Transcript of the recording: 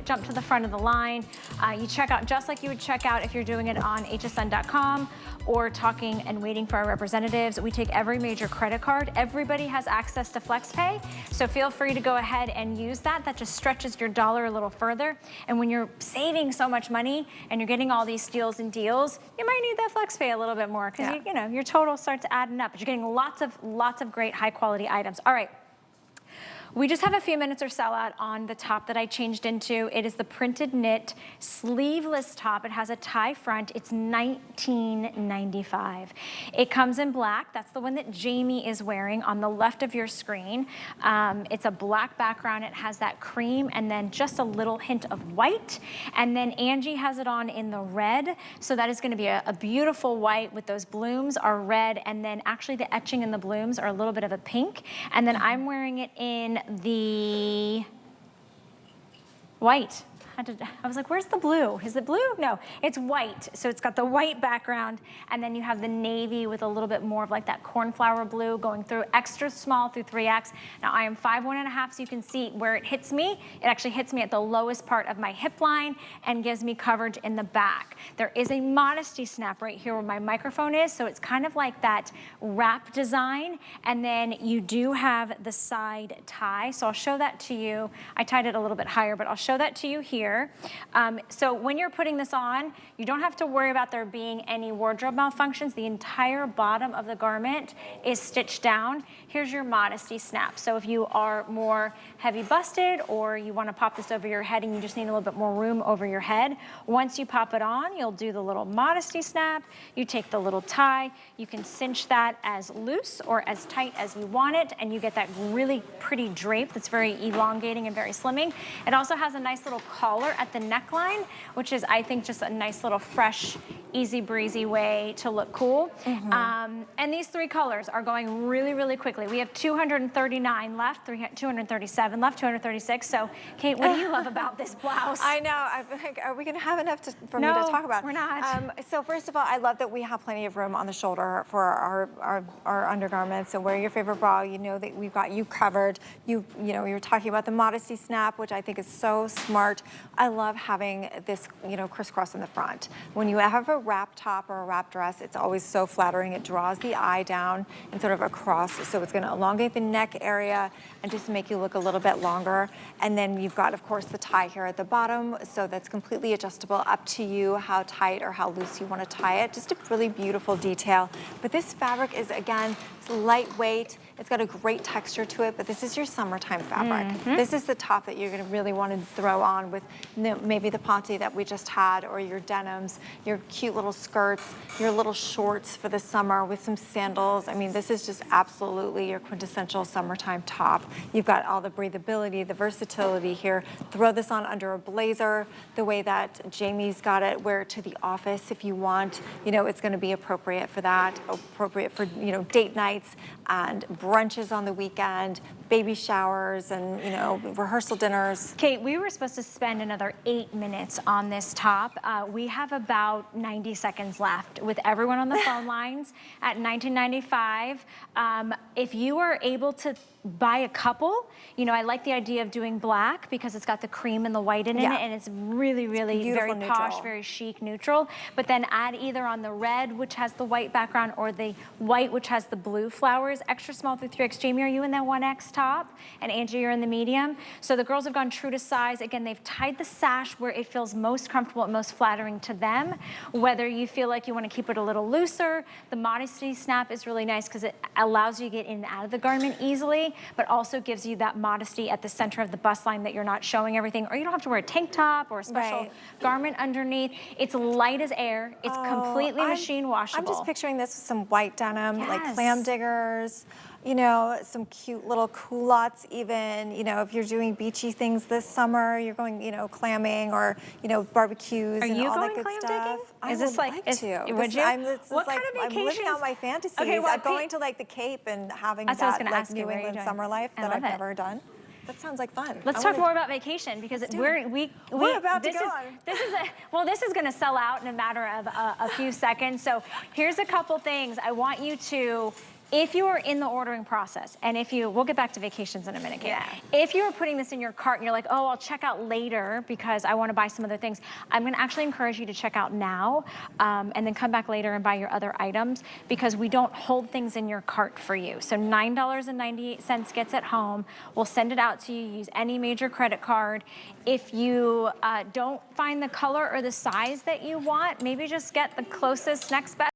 Jump to the front of the line. You check out just like you would check out if you're doing it on hsn.com or talking and waiting for our representatives. We take every major credit card. Everybody has access to FlexPay, so feel free to go ahead and use that. That just stretches your dollar a little further. And when you're saving so much money and you're getting all these steals and deals, you might need that FlexPay a little bit more because you know your total starts adding up. But you're getting lots of great high quality items. All right. We just have a few minutes or sellout on the top that I changed into. It is the printed knit sleeveless top. It has a tie front. It's $19.95. It comes in black. That's the one that Jamie is wearing on the left of your screen. It's a black background. It has that cream and then just a little hint of white. And then Angie has it on in the red. So that is going to be a beautiful white with those blooms are red. And then actually the etching in the blooms are a little bit of a pink. And then I'm wearing it in the white. I was like, where's the blue? Is it blue? No, it's white. So it's got the white background, and then you have the navy with a little bit more of like that cornflower blue going through, extra small through 3X. Now I am 5'1½", so you can see where it hits me. It actually hits me at the lowest part of my hip line and gives me coverage in the back. There is a modesty snap right here where my microphone is, so it's kind of like that wrap design, and then you do have the side tie. So I'll show that to you. I tied it a little bit higher, but I'll show that to you here. So when you're putting this on, you don't have to worry about there being any wardrobe malfunctions. The entire bottom of the garment is stitched down. Here's your modesty snap. So if you are more heavy busted or you want to pop this over your head and you just need a little bit more room over your head, once you pop it on, you'll do the little modesty snap. You take the little tie. You can cinch that as loose or as tight as you want it, and you get that really pretty drape that's very elongating and very slimming. It also has a nice little collar at the neckline, which is, I think, just a nice little fresh, easy breezy way to look cool. And these three colors are going really, really quickly. We have 239 left, 237 left, 236. So, Kate, what do you love about this blouse? I know. I'm like, are we going to have enough for me to talk about? We're not. So first of all, I love that we have plenty of room on the shoulder for our undergarments. So wear your favorite bra. You know that we've got you covered. You know, you were talking about the modesty snap, which I think is so smart. I love having this, crisscross in the front. When you have a wrap top or a wrap dress, it's always so flattering. It draws the eye down and sort of across, so it's going to elongate the neck area and just make you look a little bit longer. And then you've got, of course, the tie here at the bottom, so that's completely adjustable, up to you how tight or how loose you want to tie it. Just a really beautiful detail. But this fabric is, again, it's lightweight. It's got a great texture to it, but this is your summertime fabric. This is the top that you're going to really want to throw on with maybe the ponte that we just had, or your denims, your cute little skirts, your little shorts for the summer with some sandals. I mean, this is just absolutely your quintessential summertime top. You've got all the breathability, the versatility here. Throw this on under a blazer, the way that Jamie's got it. Wear it to the office if you want. It's going to be appropriate for that, appropriate for, date nights and brunches on the weekend, baby showers, and rehearsal dinners. Kate, we were supposed to spend another 8 minutes on this top. We have about 90 seconds left with everyone on the phone lines at $19.95. If you are able to buy a couple, I like the idea of doing black because it's got the cream and the white in it, and it's really, really very posh, very chic, neutral. But then add either on the red, which has the white background, or the white, which has the blue flowers. Extra small through 3X. Jamie, are you in that 1X top? And Angie, you're in the medium. So the girls have gone true to size. Again, they've tied the sash where it feels most comfortable and most flattering to them. Whether you feel like you want to keep it a little looser, the modesty snap is really nice because it allows you to get in and out of the garment easily, but also gives you that modesty at the center of the bust line that you're not showing everything, or you don't have to wear a tank top or a special garment underneath. It's light as air. It's completely machine washable. I'm just picturing this with some white denim, like clam diggers, some cute little culottes even, if you're doing beachy things this summer, you're going, clamming or, barbecues and all that good stuff. Is this like, would you? What kind of vacations? I'm living out my fantasies. Okay, well, I'm going to like the Cape and having that like New England summer life that I've never done. That sounds like fun. Let's talk more about vacation because we're about to go on. This is going to sell out in a matter of a few seconds. So here's a couple things I want you to if you are in the ordering process, and if you, we'll get back to vacations in a minute, Kate. Yeah. If you are putting this in your cart and you're like, oh, I'll check out later because I want to buy some other things, I'm gonna actually encourage you to check out now and then come back later and buy your other items, because we don't hold things in your cart for you. So $9.98 gets it home. We'll send it out to you. Use any major credit card. If you don't find the color or the size that you want, maybe just get the closest next best